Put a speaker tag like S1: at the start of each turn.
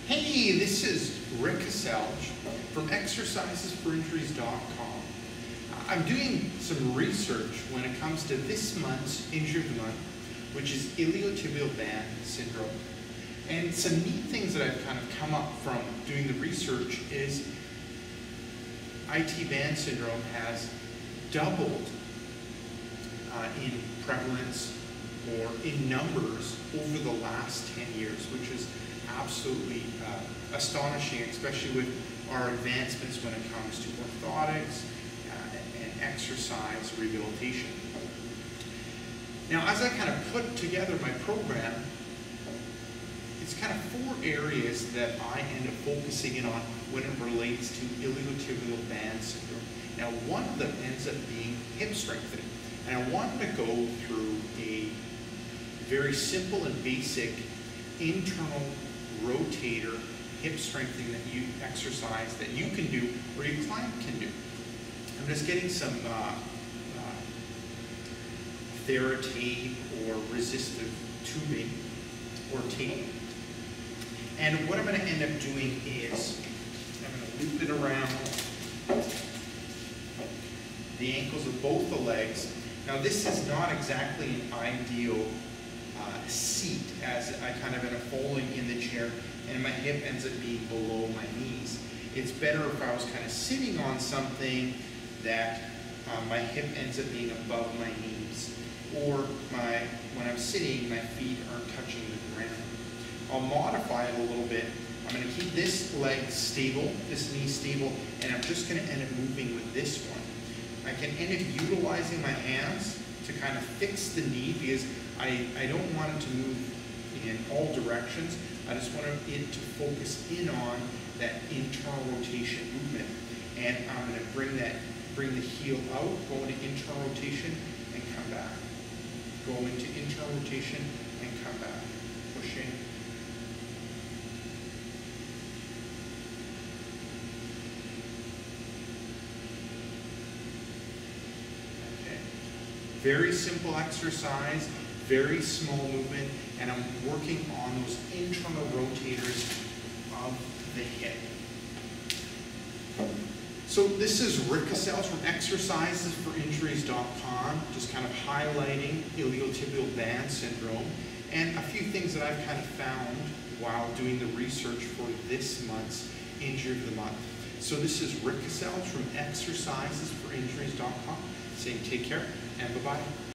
S1: Hey, this is Rick Caselge from exercisesforinjuries.com. I'm doing some research when it comes to this month's Injury of the Month, which is iliotibial band syndrome. And some neat things that I've kind of come up from doing the research is IT band syndrome has doubled in prevalence or in numbers over the last 10 years, which is absolutely astonishing, especially with our advancements when it comes to orthotics and exercise rehabilitation. Now, as I kind of put together my program, it's kind of 4 areas that I end up focusing in on when it relates to iliotibial band syndrome. Now, one of them ends up being hip strengthening. And I wanted to go through a very simple and basic internal rotator hip strengthening that you exercise that you can do or your client can do. I'm just getting some TheraTape or resistive tubing or tape. And what I'm going to end up doing is I'm going to loop it around the ankles of both the legs. Now, this is not exactly an ideal seat, as I kind of end up falling in the chair and my hip ends up being below my knees. It's better if I was kind of sitting on something that my hip ends up being above my knees, or when I'm sitting, my feet aren't touching the ground. I'll modify it a little bit. I'm going to keep this leg stable, this knee stable, and I'm just going to end up moving with this one. I can end up utilizing my hands to kind of fix the knee because I don't want it to move in all directions. I just want it to focus in on that internal rotation movement. And I'm going to bring the heel out, go into internal rotation and come back. Go into internal rotation and come back. Pushing. Very simple exercise, very small movement, and I'm working on those internal rotators of the hip. So this is Rick Caselge from exercisesforinjuries.com, just kind of highlighting iliotibial band syndrome and a few things that I've kind of found while doing the research for this month's Injury of the Month. So this is Rick Caselge from exercisesforinjuries.com saying take care and bye-bye.